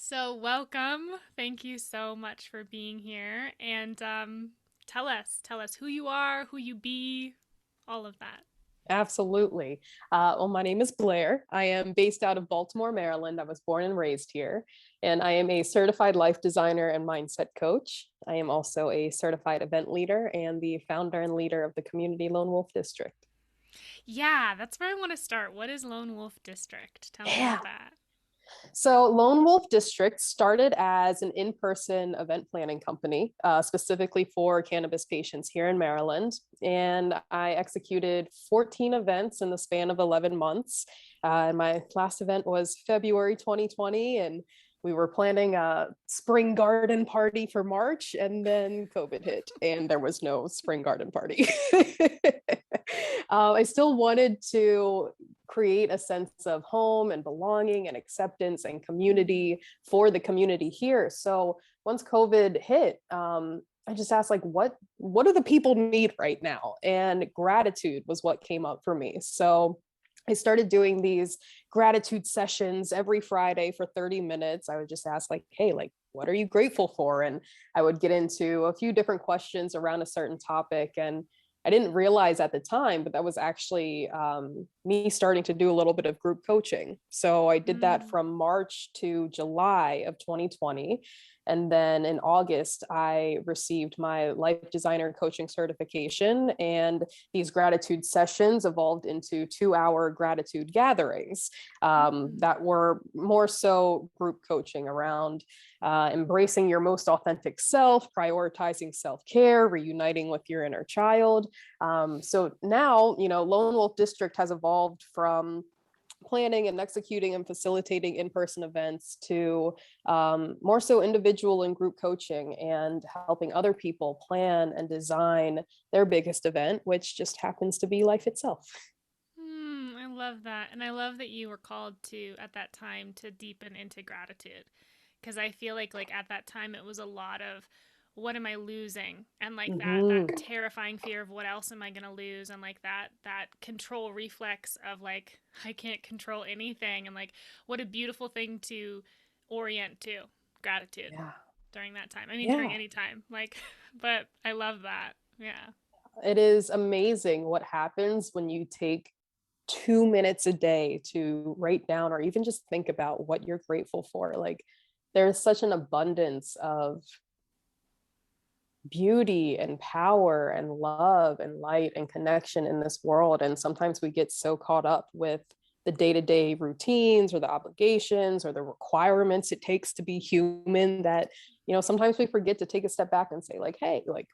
So, welcome. Thank you so much for being here. And tell us who you are, who you be, all of that. Absolutely. Well, my name is Blaire. I am based out of Baltimore, Maryland. I was born and raised here, and I am a certified life designer and mindset coach. I am also a certified event leader and the founder and leader of the Community Lone Wolf District. Yeah, that's where I want to start. What is Lone Wolf District? Tell me Yeah. about that. So, Lone Wolf District started as an in person event planning company, specifically for cannabis patients here in Maryland. And I executed 14 events in the span of 11 months. And my last event was February 2020. And we were planning a spring garden party for March, and then COVID hit, and there was no spring garden party. I still wanted to create a sense of home and belonging and acceptance and Mm. community for the community here. So once COVID hit, I just asked like, what do the people need right now? And gratitude was what came up for me. So I started doing these gratitude sessions every Friday for 30 minutes. I would just ask like, hey, like, what are you grateful for? And I would get into a few different questions around a certain topic. And I didn't realize at the time, but that was actually me starting to do a little bit of group coaching. So I did that Mm. from March to July of 2020. And then in August, I received my life designer coaching certification. And these gratitude sessions evolved into 2 hour gratitude gatherings Mm. that were more so group coaching around embracing your most authentic self, prioritizing self care, reuniting with your inner child. So now, Lone Wolf District has evolved from planning and executing and facilitating in-person events to more so individual and group coaching and helping other people plan and design their biggest event, which just happens to be life itself. I love that. And I love that you were called to at that time to deepen into gratitude. Because I feel like at that time it was a lot of what am I losing? And like that Mm-hmm. terrifying fear of what else am I gonna lose? And like that control reflex of like I can't control anything, and like what a beautiful thing to orient to gratitude Yeah. during that time. I mean during Yeah. any time. Like but I love that. Yeah. It is amazing what happens when you take 2 minutes a day to write down or even just think about what you're grateful for. Like, there's such an abundance of beauty and power and love and light and connection in this world. And sometimes we get so caught up with the day to day routines or the obligations or the requirements it takes to be human that, sometimes we forget to take a step back and say, like, hey, like,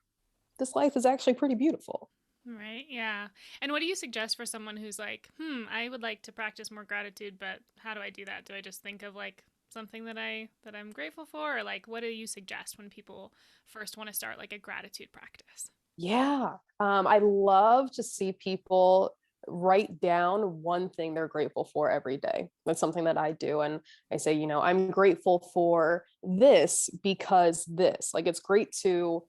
this life is actually pretty beautiful. Right. Yeah. And what do you suggest for someone who's like, I would like to practice more gratitude, but how do I do that? Do I just think of like something that I'm grateful for, or like what do you suggest when people first want to start like a gratitude practice? Yeah. I love to see people write down one thing they're grateful for every day. That's something that I do. And I say, I'm grateful for this because this. Like, it's great to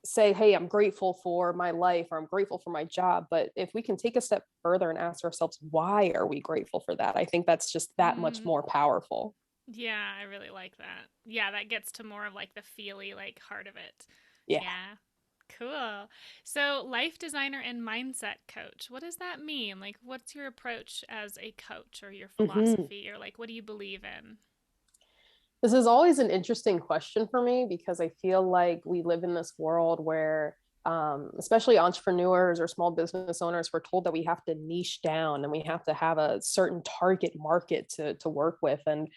say, hey, I'm grateful for my life or I'm grateful for my job. But if we can take a step further and ask ourselves, why are we grateful for that? I think that's just that much Mm, more powerful. yeah, I really like that. Yeah, that gets to more of like the feely like heart of it. Yeah. Yeah. Cool. So, life designer and mindset coach. What does that mean? Like, what's your approach as a coach or your Mm-hmm. philosophy or like what do you believe in? This is always an interesting question for me because I feel like we live in this world where, especially entrepreneurs or small business owners, we're told that we have to niche down and we have to have a certain target market to work with. And,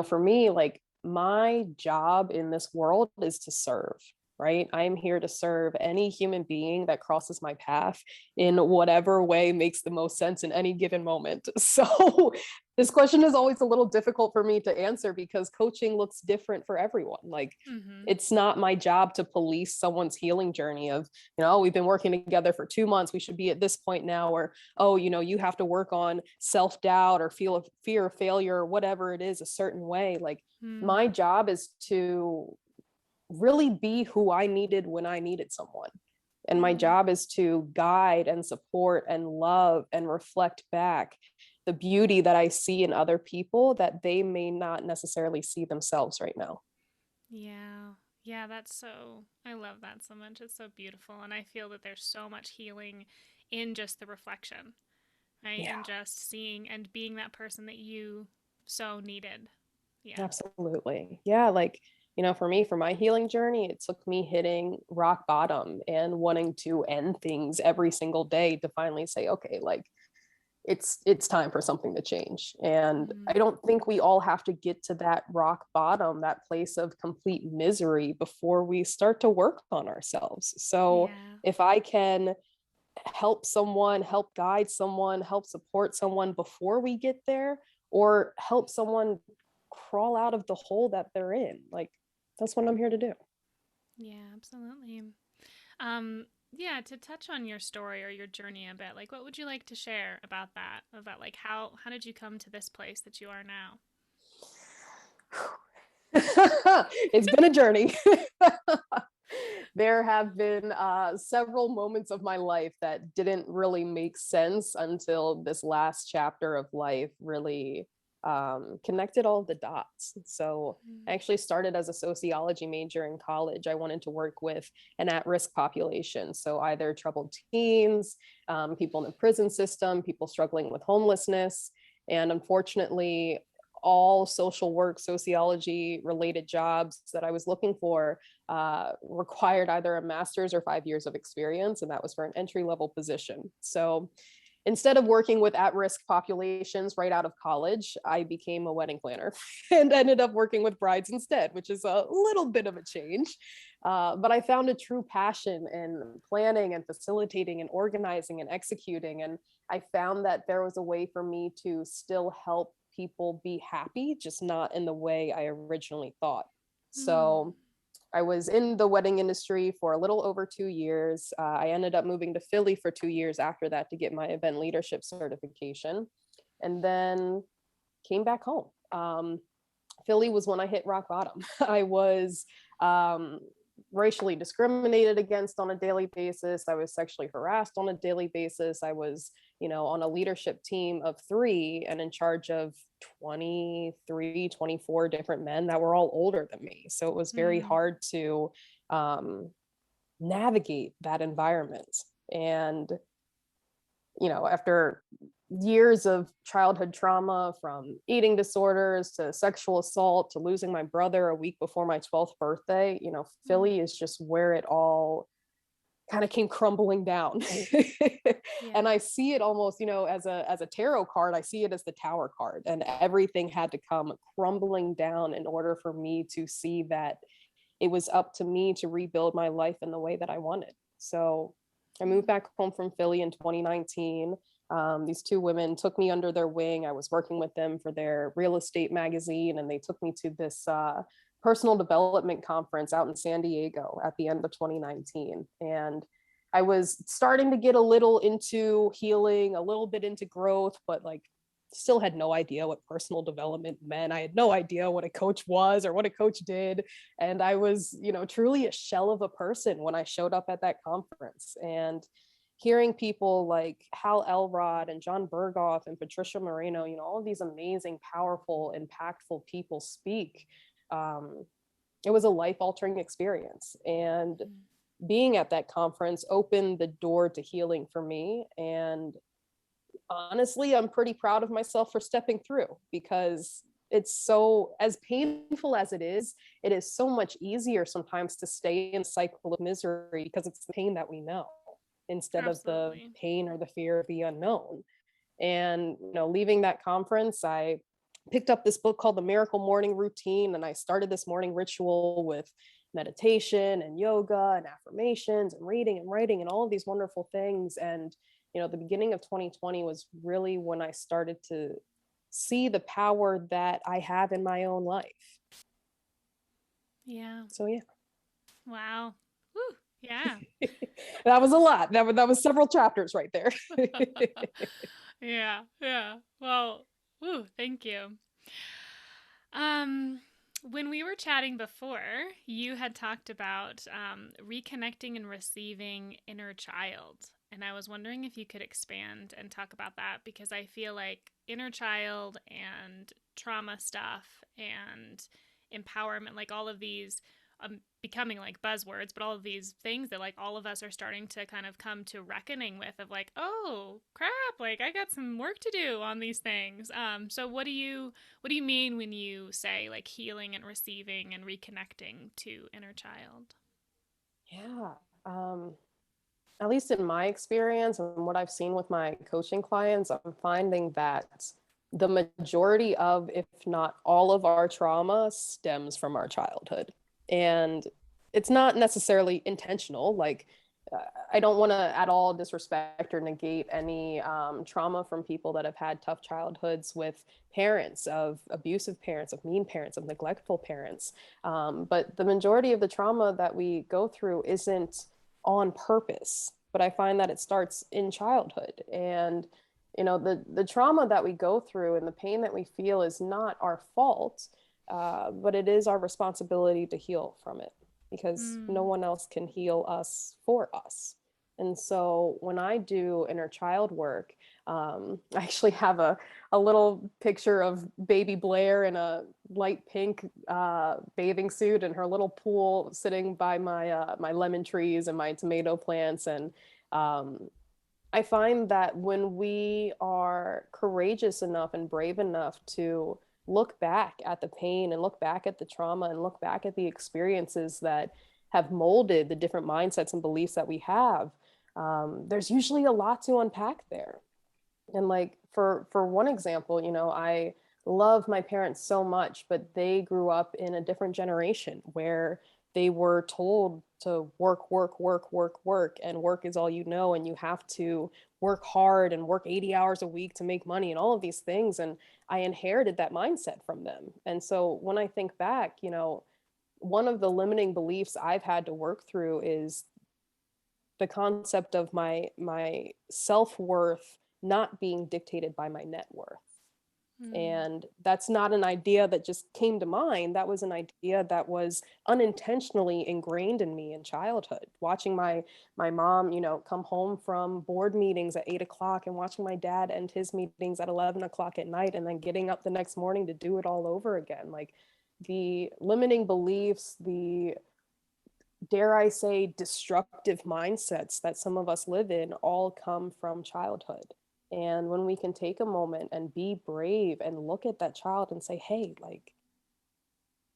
for me, like, my job in this world is to serve. Right. I am here to serve any human being that crosses my path in whatever way makes the most sense in any given moment. So this question is always a little difficult for me to answer because coaching looks different for everyone. Like, Mm-hmm. it's not my job to police someone's healing journey of, oh, we've been working together for 2 months. We should be at this point now, or, oh, you have to work on self doubt or feel of fear of failure or whatever it is a certain way. Like, Mm. my job is to really be who I needed when I needed someone. And my Mm. job is to guide and support and love and reflect back the beauty that I see in other people that they may not necessarily see themselves right now. Yeah. Yeah, I love that so much. It's so beautiful. And I feel that there's so much healing in just the reflection, right? Yeah, And just seeing and being that person that you so needed. Yeah. absolutely. Yeah, like, for me, for my healing journey, it took me hitting rock bottom and wanting to end things every single day to finally say, okay, like it's time for something to change. And I Mm. don't think we all have to get to that rock bottom, that place of complete misery before we start to work on ourselves. So Yeah. if I can help someone, help guide someone, help support someone before we get there, or help someone crawl out of the hole that they're in, like that's what I'm here to do. Yeah, absolutely. Um, yeah, to touch on your story or your journey a bit, like what would you like to share about that? About like how did you come to this place that you are now? It's been a journey. There have been several moments of my life that didn't really make sense until this last chapter of life really connected all the dots. So I Mm. actually started as a sociology major in college. I wanted to work with an at-risk population, so either troubled teens, people in the prison system, people struggling with homelessness. And unfortunately, all social work, sociology related jobs that I was looking for required either a master's or 5 years of experience, and that was for an entry level position. So instead of working with at risk populations right out of college, I became a wedding planner and ended up working with brides instead, which is a little bit of a change. But I found a true passion in planning and facilitating and organizing and executing. And I found that there was a way for me to still help people be happy, just not in the way I originally thought. Mm. So I was in the wedding industry for a little over 2 years. I ended up moving to Philly for 2 years after that to get my event leadership certification, and then came back home. Philly was when I hit rock bottom. I was um, racially discriminated against on a daily basis. I was sexually harassed on a daily basis. I was, on a leadership team of three and in charge of 23, 24 different men that were all older than me. So it was very Mm. hard to um, navigate that environment. And after years of childhood trauma, from eating disorders to sexual assault to losing my brother a week before my 12th birthday, Mm. Philly is just where it all kind of came crumbling down. And Yeah. I see it almost, as a tarot card, I see it as the tower card, and everything had to come crumbling down in order for me to see that it was up to me to rebuild my life in the way that I wanted. So I moved Mm. back home from Philly in 2019. These two women took me under their wing. I was working with them for their real estate magazine, and they took me to this personal development conference out in San Diego at the end of 2019. And I was starting to get a little into healing, a little bit into growth, but like still had no idea what personal development meant. I had no idea what a coach was or what a coach did. And I was, truly a shell of a person when I showed up at that conference. And hearing people like Hal Elrod and John Berghoff and Patricia Moreno, all of these amazing, powerful, impactful people speak, um, it was a life altering experience. And Mm. being at that conference opened the door to healing for me. And honestly, I'm pretty proud of myself for stepping through, because it's so, as painful as it is so much easier sometimes to stay in a cycle of misery because it's the pain that we know instead of the Absolutely. pain or the fear of the unknown. And, leaving that conference, I picked up this book called The Miracle Morning Routine, and I started this morning ritual with meditation and yoga and affirmations and reading and writing and all of these wonderful things. And, the beginning of 2020 was really when I started to see the power that I have in my own life. Yeah. So, yeah. Wow. Whew. Yeah. That was a lot. That was several chapters right there. Yeah. Yeah. Well, whew, thank you. Um, when we were chatting before, you had talked about reconnecting and receiving inner child. And I was wondering if you could expand and talk about that because I feel like inner child and trauma stuff and empowerment, like all of these becoming like buzzwords, but all of these things that like all of us are starting to kind of come to reckoning with of like, oh crap, like I got some work to do on these things. So what do you mean when you say like healing and receiving and reconnecting to inner child? Yeah. Um, at least in my experience and what I've seen with my coaching clients, I'm finding that the majority of, if not all of our trauma stems from our childhood. And it's not necessarily intentional. Like, uh, I don't want to at all disrespect or negate any trauma from people that have had tough childhoods with parents, of abusive parents, of mean parents, of neglectful parents. But the majority of the trauma that we go through isn't on purpose, but I find that it starts in childhood. And the trauma that we go through and the pain that we feel is not our fault, but it is our responsibility to heal from it, because no Mm. one else can heal us for us. And so when I do inner child work, I actually have a little picture of baby Blaire in a light pink bathing suit in her little pool, sitting by my lemon trees and my tomato plants. And um, I find that when we are courageous enough and brave enough to look back at the pain and look back at the trauma and look back at the experiences that have molded the different mindsets and beliefs that we have, there's usually a lot to unpack there. And like for one example, I love my parents so much, but they grew up in a different generation where they were told to work, work, work, work, work, and work is all you know, and you have to work hard and work 80 hours a week to make money and all of these things. And I inherited that mindset from them. And so when I think back, one of the limiting beliefs I've had to work through is the concept of my self-worth not being dictated by my net worth. Mm. And that's not an idea that just came to mind. That was an idea that was unintentionally ingrained in me in childhood. Watching my mom, come home from board meetings at 8 o'clock, and watching my dad end his meetings at 11 o'clock at night, and then getting up the next morning to do it all over again. Like, the limiting beliefs, the, dare I say, destructive mindsets that some of us live in all come from childhood. And when we can take a moment and be brave and look at that child and say, hey, like,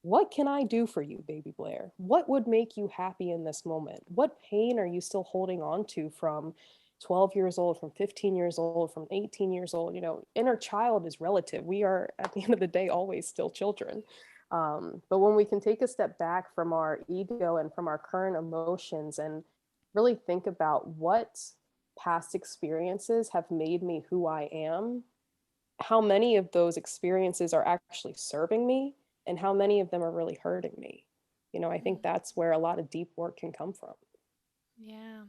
what can I do for you, baby Blaire? What would make you happy in this moment? What pain are you still holding on to from 12 years old, from 15 years old, from 18 years old? Inner child is relative. We are, at the end of the day, always still children. But when we can take a step back from our ego and from our current emotions and really think about what past experiences have made me who I am, how many of those experiences are actually serving me, and how many of them are really hurting me. I think Mm. that's where a lot of deep work can come from. Yeah.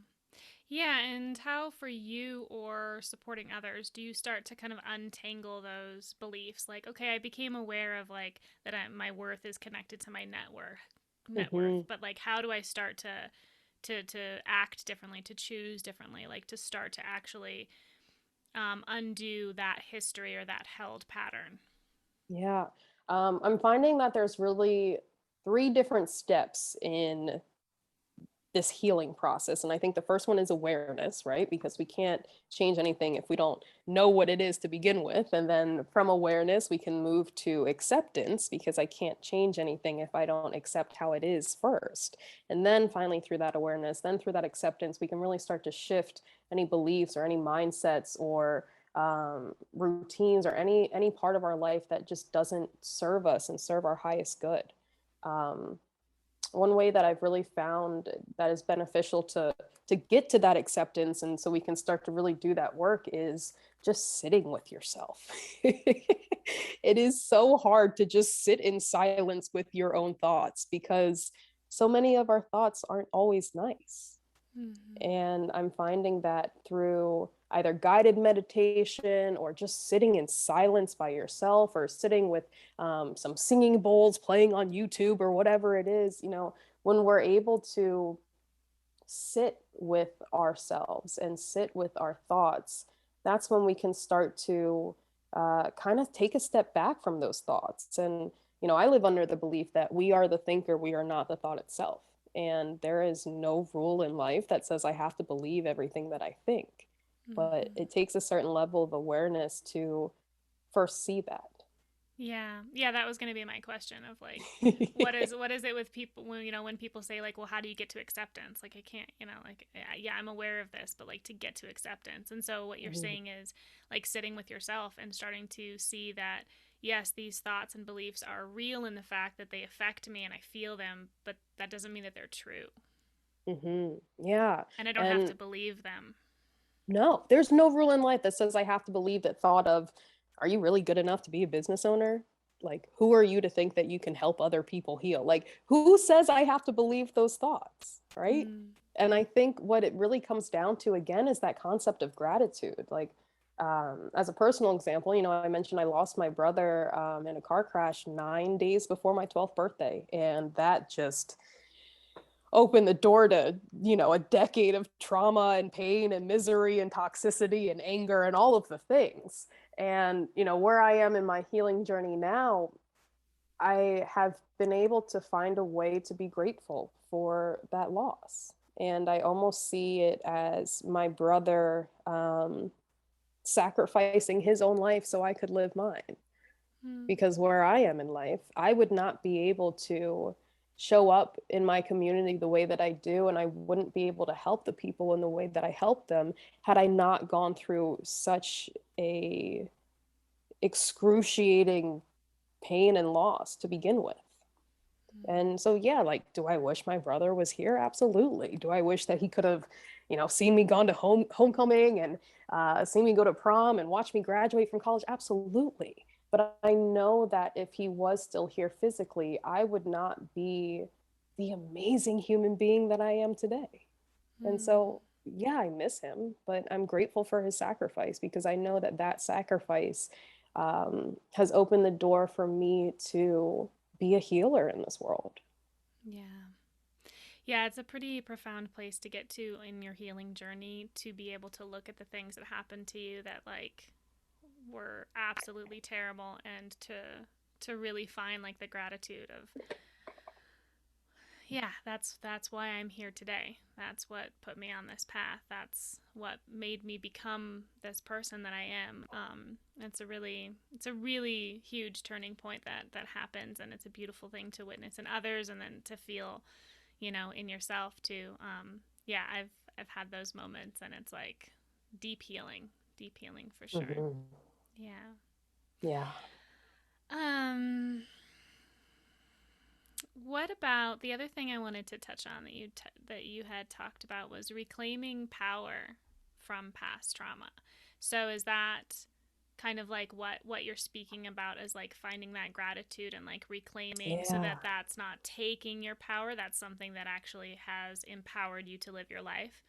Yeah, and how for you or supporting others do you start to kind of untangle those beliefs? Like, okay, I became aware of like that my worth is connected to my net worth, Mm-hmm. but like how do I start to act differently, to choose differently, like to start to actually undo that history or that held pattern? Yeah. I'm finding that there's really three different steps in this healing process. And I think the first one is awareness, right? Because we can't change anything if we don't know what it is to begin with. And then from awareness, we can move to acceptance, because I can't change anything if I don't accept how it is first. And then finally, through that awareness, then through that acceptance, we can really start to shift any beliefs or any mindsets or routines or any part of our life that just doesn't serve us and serve our highest good. Um, One way that I've really found that is beneficial to get to that acceptance, and so we can start to really do that work, is just sitting with yourself. It is so hard to just sit in silence with your own thoughts, because so many of our thoughts aren't always nice. Mm-hmm. And I'm finding that through either guided meditation or just sitting in silence by yourself, or sitting with some singing bowls playing on YouTube or whatever it is, when we're able to sit with ourselves and sit with our thoughts, that's when we can start to kind of take a step back from those thoughts. And, I live under the belief that we are the thinker, we are not the thought itself. And there is no rule in life that says I have to believe everything that I think. But Mm-hmm. it takes a certain level of awareness to first see that. Yeah. Yeah, that was going to be my question of like what is it with people when when people say like, well, how do you get to acceptance? Like I can't, like yeah, I'm aware of this, but like to get to acceptance. And so what you're saying is like sitting with yourself and starting to see that yes, these thoughts and beliefs are real in the fact that they affect me and I feel them, but that doesn't mean that they're true. Yeah. And I don't have to And believe them. no, there's no rule in life that says I have to believe that thought of, are you really good enough to be a business owner? Like, who are you to think that you can help other people heal? Like, who says I have to believe those thoughts? Right. Mm. And I think what it really comes down to, again, is that concept of gratitude. Like, as a personal example, I mentioned I lost my brother in a car crash 9 days before my 12th birthday. And that just open the door to, a decade of trauma and pain and misery and toxicity and anger and all of the things. And, where I am in my healing journey now, I have been able to find a way to be grateful for that loss. And I almost see it as my brother sacrificing his own life so I could live mine, Mm. because where I am in life, I would not be able to show up in my community the way that I do, and I wouldn't be able to help the people in the way that I help them had I not gone through such a excruciating pain and loss to begin with. Mm. And so, yeah, like, do I wish my brother was here? Absolutely. Do I wish that he could have, seen me gone to homecoming and seen me go to prom and watch me graduate from college? Absolutely. But I know that if he was still here physically, I would not be the amazing human being that I am today. And Mm. so, yeah, I miss him, but I'm grateful for his sacrifice, because I know that that sacrifice has opened the door for me to be a healer in this world. Yeah. Yeah, it's a pretty profound place to get to in your healing journey to be able to look at the things that happened to you that like were absolutely terrible and to really find like the gratitude of yeah, that's why I'm here today. That's what put me on this path. That's what made me become this person that I am. It's a really huge turning point that happens, and it's a beautiful thing to witness in others, and then to feel in yourself too. Yeah, I've had those moments, and it's like deep healing for sure. Mhm. Yeah. Yeah. Um, what about the other thing I wanted to touch on that you had talked about was reclaiming power from past trauma. So is that kind of like what you're speaking about as like finding that gratitude and like reclaiming so Yeah. that that's not taking your power, that's something that actually has empowered you to live your life.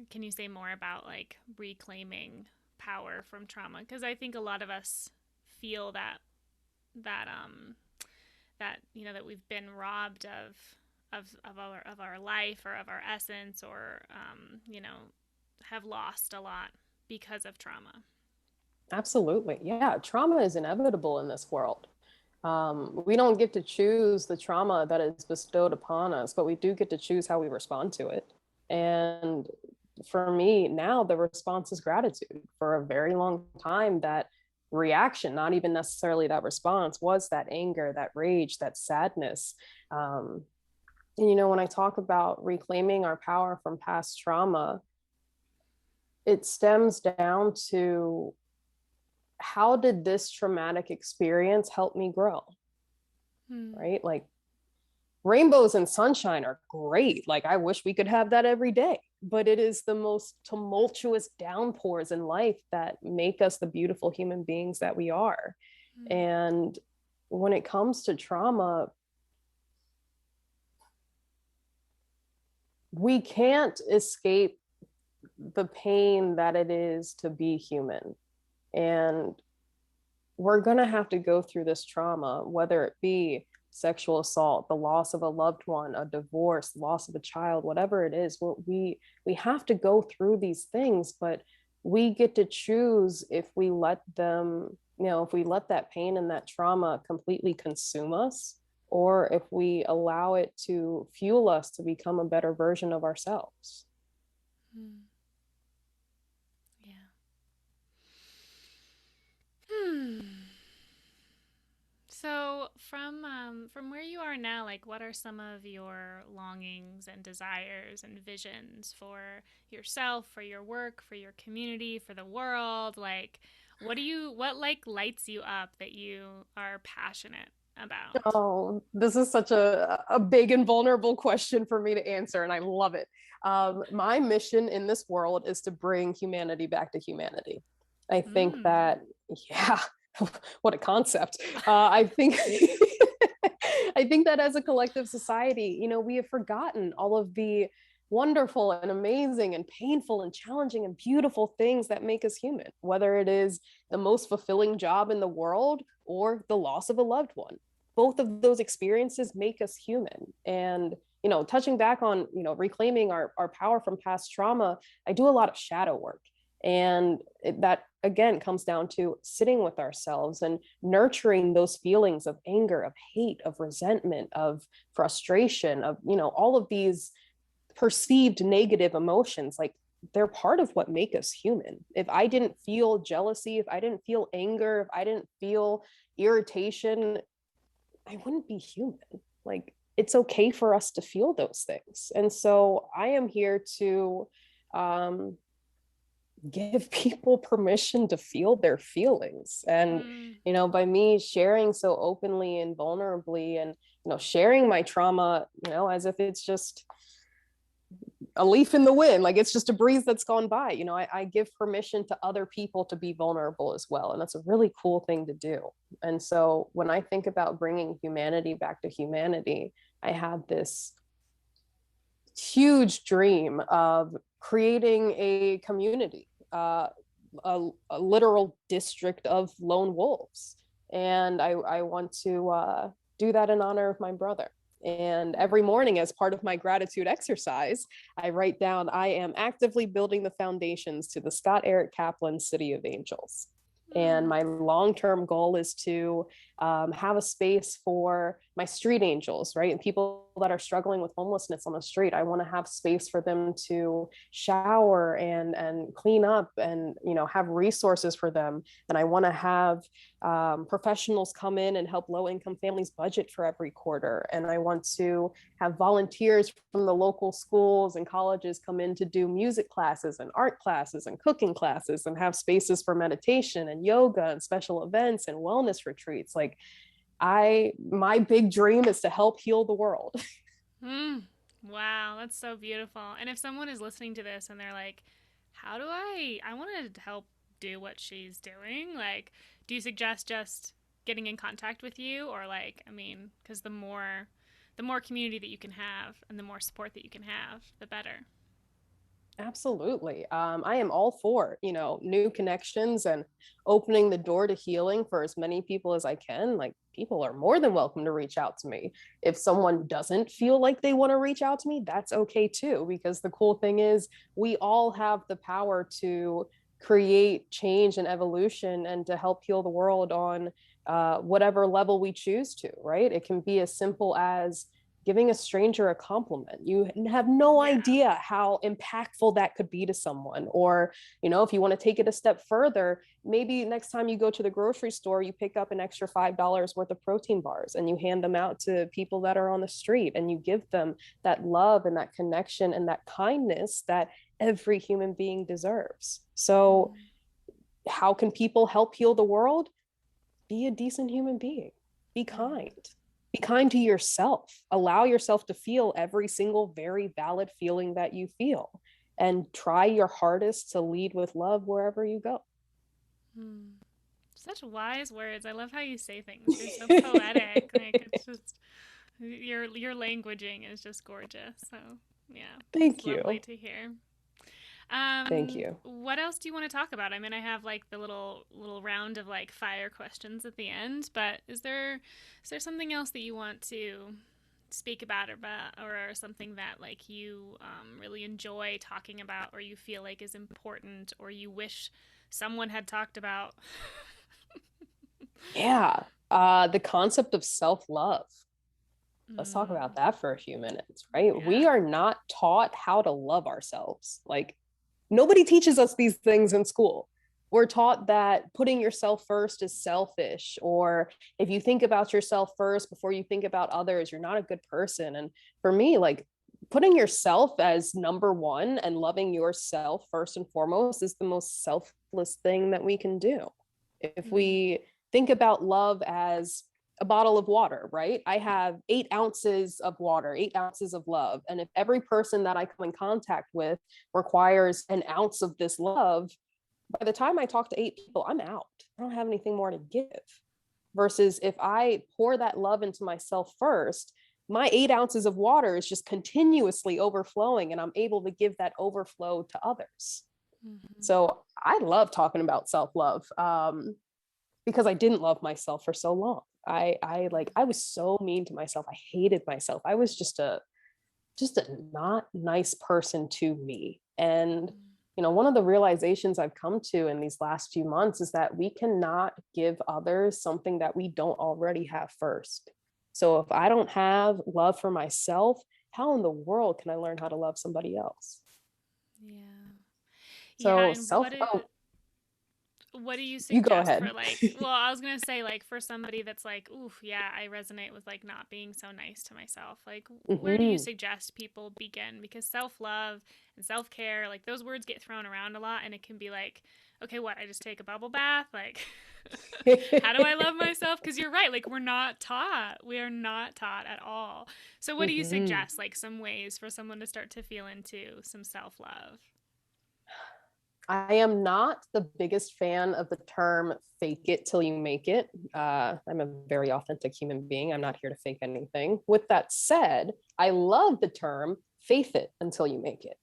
Can you say more about like reclaiming power from trauma? Because I think a lot of us feel that that that we've been robbed of our life or of our essence or have lost a lot because of trauma. Absolutely. Yeah. Trauma is inevitable in this world. We don't get to choose the trauma that is bestowed upon us, but we do get to choose how we respond to it. And for me now, the response is gratitude. For a very long time, that reaction, not even necessarily that response, was that anger, that rage, that sadness. Um, and when I talk about reclaiming our power from past trauma, it stems down to, how did this traumatic experience help me grow? Hmm. Right? Like, rainbows and sunshine are great. Like, I wish we could have that every day. But it is the most tumultuous downpours in life that make us the beautiful human beings that we are. Hmm. And when it comes to trauma, we can't escape the pain that it is to be human. And we're going to have to go through this trauma, whether it be sexual assault, the loss of a loved one, a divorce, loss of a child, whatever it is, we have to go through these things, but we get to choose if we let them, if we let that pain and that trauma completely consume us, or if we allow it to fuel us to become a better version of ourselves. Hmm. Yeah. Hmm. So from where you are now, like what are some of your longings and desires and visions for yourself, for your work, for your community, for the world? Like what like lights you up that you are passionate about? Oh, this is such a big and vulnerable question for me to answer, and I love it. My mission in this world is to bring humanity back to humanity. I think Mm. that, yeah, what a concept. I think I think that as a collective society, we have forgotten all of the wonderful and amazing and painful and challenging and beautiful things that make us human, whether it is the most fulfilling job in the world or the loss of a loved one. Both of those experiences make us human. And touching back on reclaiming our power from past trauma, I do a lot of shadow work, and that again comes down to sitting with ourselves and nurturing those feelings of anger, of hate, of resentment, of frustration, of all of these perceived negative emotions. Like, they're part of what make us human. If I didn't feel jealousy, if I didn't feel anger, if I didn't feel irritation, I wouldn't be human. Like, it's okay for us to feel those things. And so I am here to um, give people permission to feel their feelings. And, Mm. by me sharing so openly and vulnerably, and, sharing my trauma, as if it's just a leaf in the wind, like it's just a breeze that's gone by. I give permission to other people to be vulnerable as well, and that's a really cool thing to do. And so when I think about bringing humanity back to humanity, I have this huge dream of creating a community, a literal district of lone wolves. And I want to do that in honor of my brother. And every morning, as part of my gratitude exercise, I write down, I am actively building the foundations to the Scott Eric Kaplan City of Angels. And Mm. my long-term goal is to have a space for my street angels, right? And people that are struggling with homelessness on the street. I want to have space for them to shower and clean up, and have resources for them. And I want to have professionals come in and help low-income families budget for every quarter. And I want to have volunteers from the local schools and colleges come in to do music classes and art classes and cooking classes, and have spaces for meditation and yoga and special events and wellness retreats. Like, my big dream is to help heal the world. Mm. Wow, that's so beautiful. And if someone is listening to this and they're like, how do I want to help do what she's doing? Like, do you suggest just getting in contact with you, or like, I mean, cuz the more community that you can have and the more support that you can have, the better. Absolutely. I am all for, new connections and opening the door to healing for as many people as I can. Like, people are more than welcome to reach out to me. If someone doesn't feel like they want to reach out to me, that's okay too, because the cool thing is we all have the power to create change and evolution, and to help heal the world on whatever level we choose to, right? It can be as simple as giving a stranger a compliment. You have no Yeah. idea how impactful that could be to someone. Or, if you want to take it a step further, maybe next time you go to the grocery store, you pick up an extra $5 worth of protein bars and you hand them out to people that are on the street, and you give them that love and that connection and that kindness that every human being deserves. So, Mm. how can people help heal the world? Be a decent human being. Be Mm. kind. Be kind to yourself. Allow yourself to feel every single very valid feeling that you feel. And try your hardest to lead with love wherever you go. Mm. Such wise words. I love how you say things. You're so poetic. Like, it's just your languaging is just gorgeous. So, yeah, Thank it's lovely you. to hear. Thank you. What else do you want to talk about? I mean, I have like the little round of like fire questions at the end, but is there something else that you want to speak about or something that like you really enjoy talking about, or you feel like is important, or you wish someone had talked about? Yeah. The concept of self-love. Let's talk about Mm, that for a few minutes, right? yeah. We are not taught how to love ourselves. Like, nobody teaches us these things in school. We're taught that putting yourself first is selfish, or if you think about yourself first before you think about others, you're not a good person. And for me, like, putting yourself as number one and loving yourself first and foremost is the most selfless thing that we can do. If Mm, we think about love as a bottle of water, right? I have 8 ounces of water, 8 ounces of love. And if every person that I come in contact with requires an ounce of this love, by the time I talk to 8 people, I'm out. I don't have anything more to give. Versus if I pour that love into myself first, my 8 ounces of water is just continuously overflowing, and I'm able to give that overflow to others. mm-hmm. So I love talking about self love, because I didn't love myself for so long. I was so mean to myself. I hated myself. I was just a not nice person to me. And one of the realizations I've come to in these last few months is that we cannot give others something that we don't already have first. So if I don't have love for myself, how in the world can I learn how to love somebody else? Yeah. Yeah, So and self, oh, what do you you go suggest for ahead. like, well, I was gonna say like for somebody that's like, oof, yeah, I resonate with like not being so nice to myself. Like, where do you Hmm. suggest people begin? Because self-love and self-care, like those words get thrown around a lot, and it can be like, okay, what, I just take a bubble bath? Like, how do I love myself? Because you're right, like we're not taught. We are not taught at all. So what do you Hmm. suggest, like some ways for someone to start to feel into some self-love? I am not the biggest fan of the term fake it till you make it. I'm a very authentic human being. I'm not here to fake anything. With that said, I love the term faith it until you make it.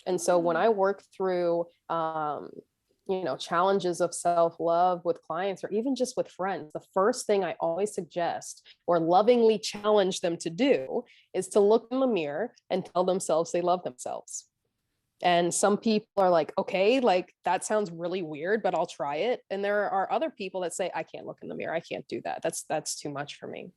And so when I Mm, work through, challenges of self love with clients or even just with friends, the first thing I always suggest or lovingly challenge them to do is to look in the mirror and tell themselves they love themselves. And some people are like, okay, like that sounds really weird, but I'll try it. And there are other people that say, I can't look in the mirror. I can't do that. That's too much for me.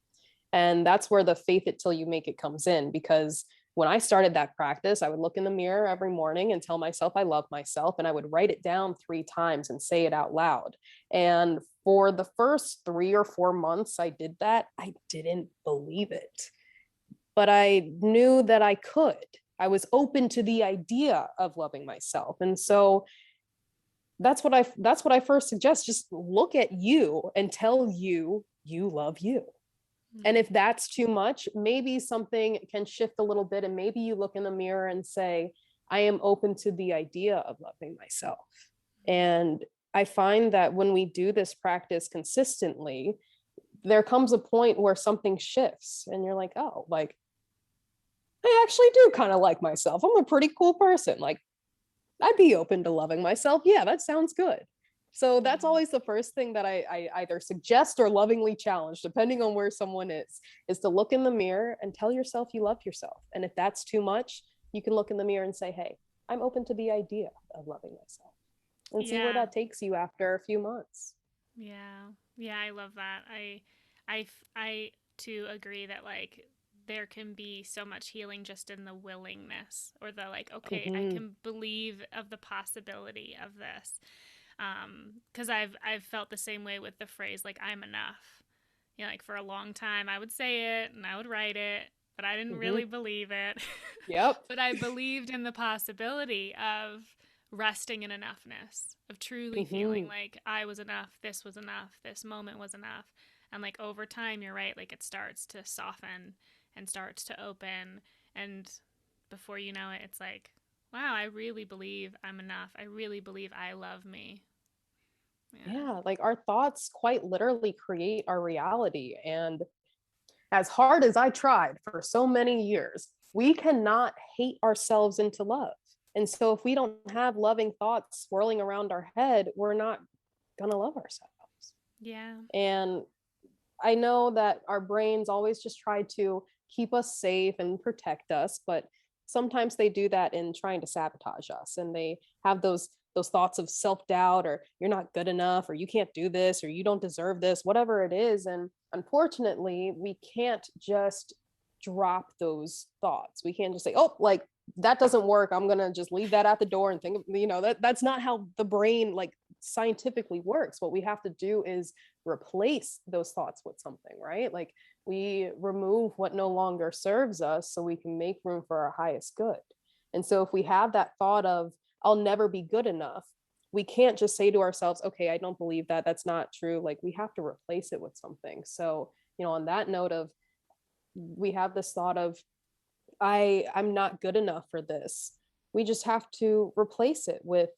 And that's where the faith it till you make it comes in. Because when I started that practice, I would look in the mirror every morning and tell myself I love myself. And I would write it down 3 times and say it out loud. And for the first 3 or 4 months I did that, I didn't believe it, but I knew that I could. I was open to the idea of loving myself. And so that's what I first suggest. Just look at you and tell you you love you. And mm, if that's too much, maybe something can shift a little bit and maybe you look in the mirror and say, I am open to the idea of loving myself. And I find that when we do this practice consistently, there comes a point where something shifts and you're like, oh, like I actually do kind of like myself. I'm a pretty cool person. Like, I'd be open to loving myself. Yeah, that sounds good. So that's yeah. always the first thing that I either suggest or lovingly challenge, depending on where someone is to look in the mirror and tell yourself you love yourself. And if that's too much, you can look in the mirror and say, hey, I'm open to the idea of loving myself, and see where Yeah. that takes you after a few months. Yeah. Yeah, I love that. I too agree that like there can be so much healing just in the willingness, or the like, okay, I Mm-hmm. can believe of the possibility of this. Cuz I've felt the same way with the phrase like I'm enough. You know, like for a long time I would say it and I would write it, but I didn't Mm-hmm. really believe it. Yep. But I believed in the possibility of resting in enoughness, of truly feeling Mm-hmm. like I was enough, this moment was enough. And like over time, you're right, like it starts to soften and starts to open. And before you know it, it's like, wow, I really believe I'm enough. I really believe I love me. Yeah. Yeah, like our thoughts quite literally create our reality. And as hard as I tried for so many years, we cannot hate ourselves into love. And so if we don't have loving thoughts swirling around our head, we're not going to love ourselves. Yeah. And I know that our brains always just try to keep us safe and protect us, but sometimes they do that in trying to sabotage us, and they have those thoughts of self-doubt, or you're not good enough, or you can't do this, or you don't deserve this, whatever it is. And unfortunately, we can't just drop those thoughts. We can't just say, "Oh, like that doesn't work. I'm going to just leave that at the door and think of, that's not how the brain like scientifically works. What we have to do is replace those thoughts with something, right? Like we remove what no longer serves us so we can make room for our highest good. And so if we have that thought of, I'll never be good enough, we can't just say to ourselves, okay, I don't believe that. That's not true. Like we have to replace it with something. So, on that note of, we have this thought of, I'm not good enough for this. We just have to replace it with,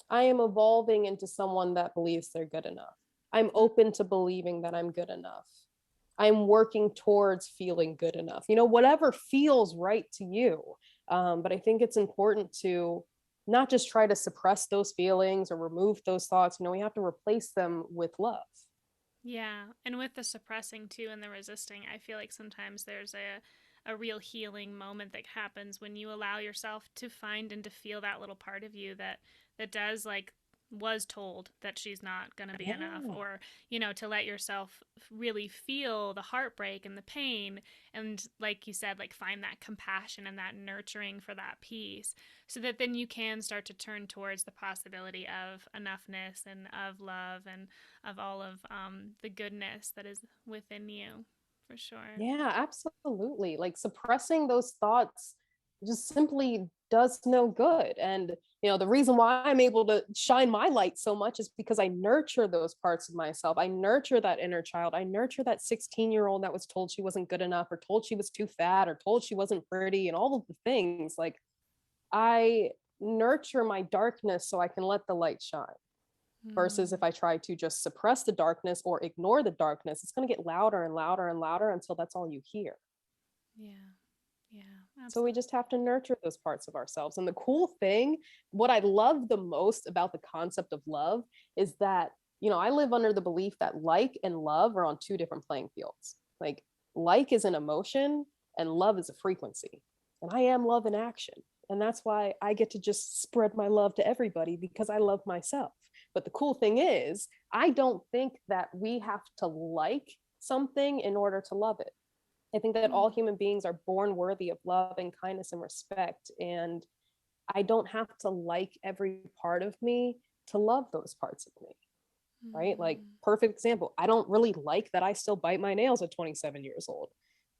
I am evolving into someone that believes they're good enough. I'm open to believing that I'm good enough. I'm working towards feeling good enough. Whatever feels right to you. But I think it's important to not just try to suppress those feelings or remove those thoughts. We have to replace them with love. Yeah. And with the suppressing too and the resisting, I feel like sometimes there's a real healing moment that happens when you allow yourself to find and to feel that little part of you that does like was told that she's not going to be enough, Yeah. or to let yourself really feel the heartbreak and the pain, and like you said, like find that compassion and that nurturing for that piece, so that then you can start to turn towards the possibility of enoughness and of love and of all of the goodness that is within you, for sure. Yeah, absolutely. Like suppressing those thoughts just simply does no good. And, the reason why I'm able to shine my light so much is because I nurture those parts of myself. I nurture that inner child. I nurture that 16-year-old that was told she wasn't good enough, or told she was too fat, or told she wasn't pretty, and all of the things. Like I nurture my darkness so I can let the light shine. Versus if Mm, I try to just suppress the darkness or ignore the darkness, it's going to get louder and louder and louder until that's all you hear. yeah, yeah, So we absolutely. just have to nurture those parts of ourselves. And the cool thing, what I love the most about the concept of love is that, I live under the belief that like and love are on two different playing fields. Like is an emotion and love is a frequency. And I am love in action. And that's why I get to just spread my love to everybody, because I love myself. But the cool thing is, I don't think that we have to like something in order to love it. I think that all Mm, human beings are born worthy of love and kindness and respect. And I don't have to like every part of me to love those parts of me, right? Like, mm, perfect example. I don't really like that I still bite my nails at 27 years old,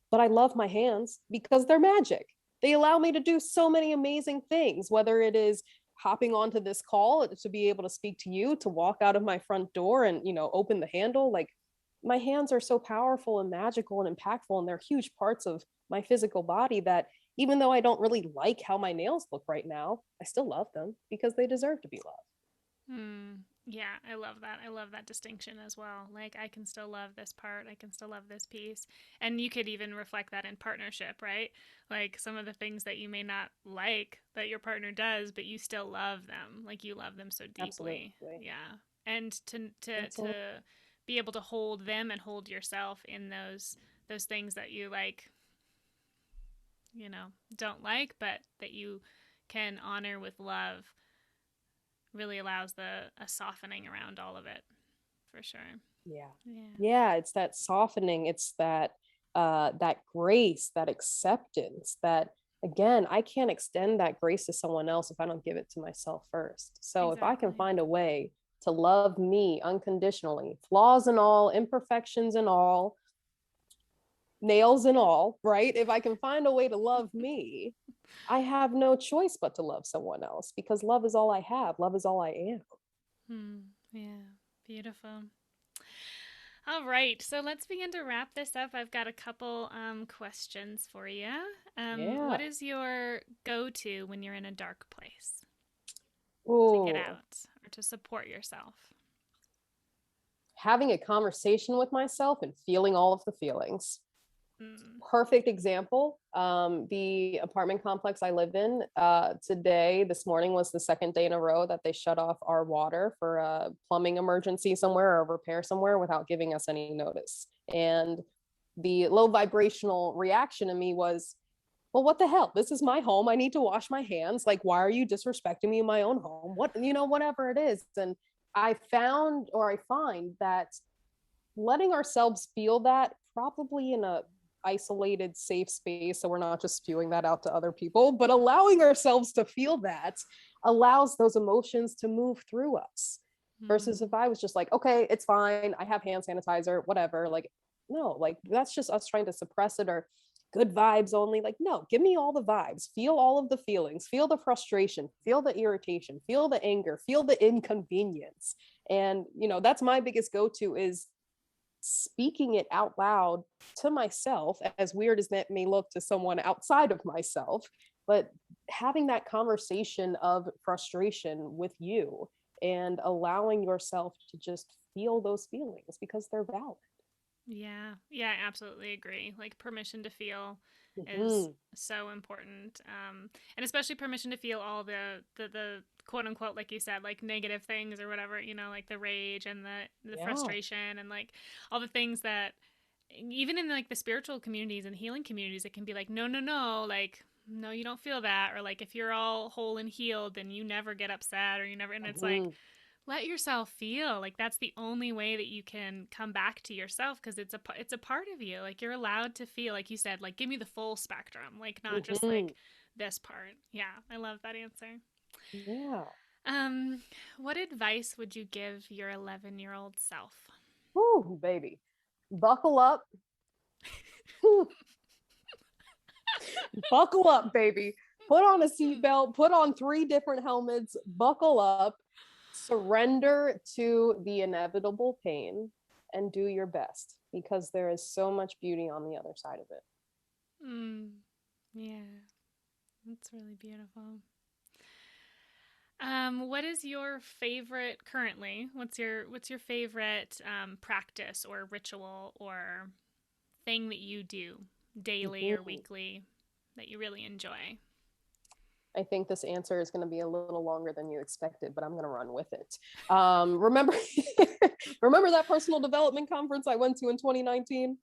but I love my hands because they're magic. They allow me to do so many amazing things, whether it is hopping onto this call to be able to speak to you, to walk out of my front door and, open the handle. Like, my hands are so powerful and magical and impactful, and they're huge parts of my physical body that even though I don't really like how my nails look right now, I still love them because they deserve to be loved. mm. Yeah, I love that. I love that distinction as well. Like, I can still love this part, I can still love this piece. And you could even reflect that in partnership, right? Like, some of the things that you may not like that your partner does, but you still love them. Like, you love them so deeply. Absolutely. Yeah. And to Absolutely. be able to hold them and hold yourself in those things that you like, don't like, but that you can honor with love, really allows the a softening around all of it, for sure. Yeah. Yeah. Yeah, it's that softening, it's that grace, that acceptance, that again, I can't extend that grace to someone else if I don't give it to myself first. So if I can Exactly. find a way to love me unconditionally, flaws and all, imperfections and all, nails and all, right? If I can find a way to love me, I have no choice but to love someone else, because love is all I have. Love is all I am. Yeah. Beautiful. All right, so let's begin to wrap this up. I've got a couple questions for you. What Yeah. is your go-to when you're in a dark place to get Oh, out or to support yourself? having a conversation with myself and feeling all of the feelings. Mm. Perfect example. The apartment complex I live in, this morning was the second day in a row that they shut off our water for a plumbing emergency somewhere or a repair somewhere without giving us any notice. And the low vibrational reaction in me was, well, what the hell? This is my home. I need to wash my hands. Like, why are you disrespecting me in my own home? What, whatever it is. And I find that letting ourselves feel that, probably in a isolated safe space, so we're not just spewing that out to other people, but allowing ourselves to feel that allows those emotions to move through us, versus if Mm. I was just like, okay, it's fine, I have hand sanitizer, whatever. Like, no, like that's just us trying to suppress it, or good vibes only. Like, no, give me all the vibes, feel all of the feelings, feel the frustration, feel the irritation, feel the anger, feel the inconvenience. And that's my biggest go-to, is speaking it out loud to myself, as weird as that may look to someone outside of myself, but having that conversation of frustration with you and allowing yourself to just feel those feelings because they're valid. Yeah, yeah, I absolutely agree. Like permission to feel is Mm-hmm. so important, and especially permission to feel all the quote unquote, like you said, like negative things or whatever. Like the rage and the Yeah. frustration and like all the things that even in like the spiritual communities and healing communities, it can be like no, no, no, like no, you don't feel that, or like if you're all whole and healed, then you never get upset or you never. And it's like Mm-hmm. let yourself feel like that's the only way that you can come back to yourself because it's a part of you. Like you're allowed to feel, like you said, like give me the full spectrum, like not just Mm-hmm. like this part. Yeah, I love that answer. Yeah. um what advice would you give your 11-year-old self? Whew, baby. Buckle up. Buckle up, baby. Put on a seatbelt, put on three different helmets, buckle up, surrender to the inevitable pain, and do your best, because there is so much beauty on the other side of it. mm, yeah, that's really beautiful. What is your favorite currently? What's your favorite practice or ritual or thing that you do daily or Mm-hmm. weekly that you really enjoy? I think this answer is going to be a little longer than you expected, but I'm going to run with it. Remember, remember that personal development conference I went to in 2019?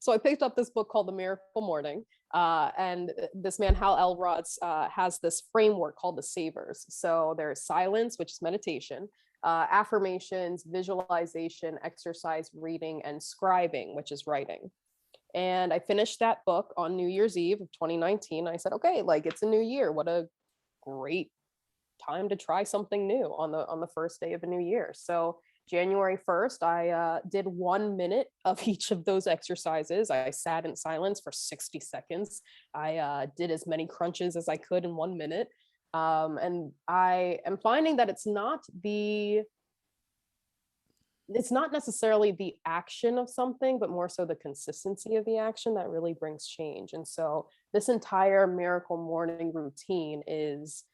So I picked up this book called The Miracle Morning. And this man, Hal Elrod's, has this framework called the Savers. So there's silence, which is meditation, affirmations, visualization, exercise, reading, and scribing, which is writing. And I finished that book on New Year's Eve of 2019. I said, okay, like it's a new year. What a great time to try something new on the first day of a new year. So January 1st, I did 1 minute of each of those exercises. I sat in silence for 60 seconds. I did as many crunches as I could in 1 minute. And I am finding that it's not necessarily the action of something, but more so the consistency of the action that really brings change. And so this entire miracle morning routine is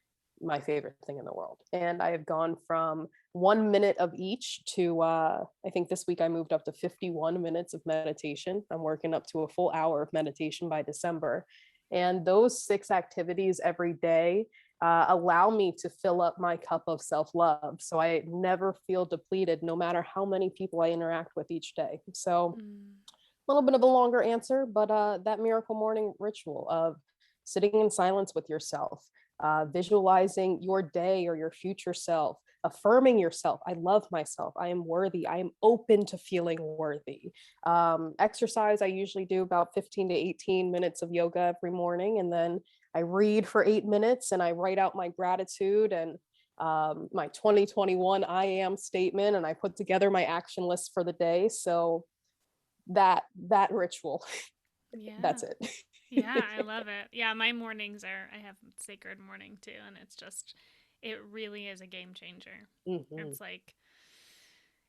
my favorite thing in the world. And I have gone from 1 minute of each to, I think this week I moved up to 51 minutes of meditation. I'm working up to a full hour of meditation by December. And those 6 activities every day allow me to fill up my cup of self love. So I never feel depleted, no matter how many people I interact with each day. So Mm. a little bit of a longer answer, but that miracle morning ritual of sitting in silence with yourself, visualizing your day or your future self, affirming yourself. I love myself. I am worthy. I am open to feeling worthy. Exercise, I usually do about 15 to 18 minutes of yoga every morning. And then I read for 8 minutes and I write out my gratitude and my 2021 I am statement. And I put together my action list for the day. So that ritual, Yeah. that's it. Yeah, I love it. Yeah, my mornings are, I have sacred morning too, and it's just, it really is a game changer. Mm-hmm. It's like,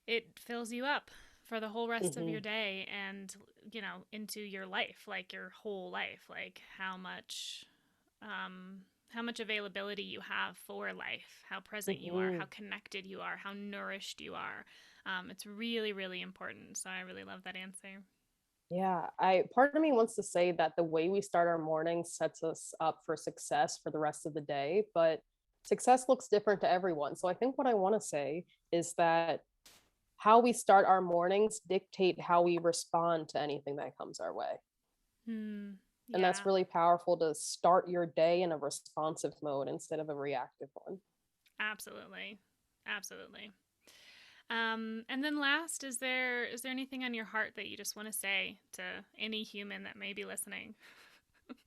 it fills you up for the whole rest of your Mm-hmm. day and, into your life, like your whole life, like how much availability you have for life, how present you are, Mm-hmm. how connected you are, how nourished you are. It's really, really important. So I really love that answer. Yeah, I part of me wants to say that the way we start our morning sets us up for success for the rest of the day, but success looks different to everyone. So I think what I want to say is that how we start our mornings dictate how we respond to anything that comes our way. Hmm. And that's Yeah, really powerful to start your day in a responsive mode instead of a reactive one. absolutely. Absolutely. And then last, is there anything on your heart that you just want to say to any human that may be listening?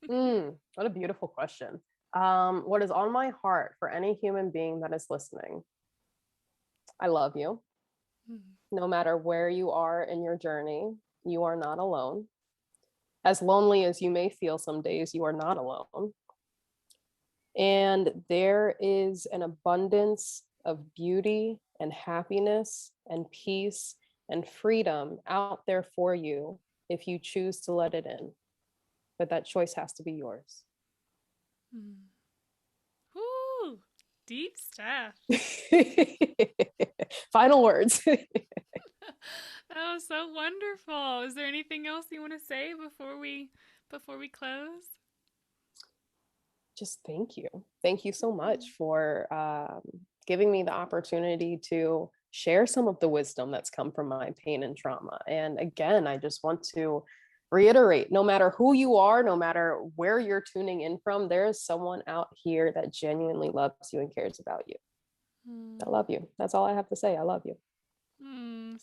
What a beautiful question. What is on my heart for any human being that is listening? I love you. No matter where you are in your journey, you are not alone. As lonely as you may feel some days, you are not alone. And there is an abundance of beauty and happiness and peace and freedom out there for you if you choose to let it in. But that choice has to be yours. Whoo, deep stuff. Final words. That was so wonderful. Is there anything else you want to say before we close? Just thank you. Thank you so much for giving me the opportunity to share some of the wisdom that's come from my pain and trauma. And again, I just want to reiterate, no matter who you are, no matter where you're tuning in from, there is someone out here that genuinely loves you and cares about you. I Mm. love you. That's all I have to say. I love you.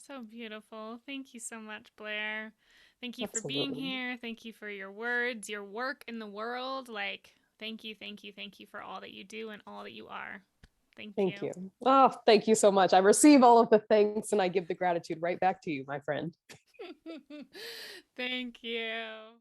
So beautiful. Thank you so much, Blaire. Thank you for being Absolutely. here. Thank you for your words, your work in the world. Like, thank you, thank you, thank you for all that you do and all that you are. Thank Thank you. you. Oh, thank you so much. I receive all of the thanks and I give the gratitude right back to you, my friend. Thank you.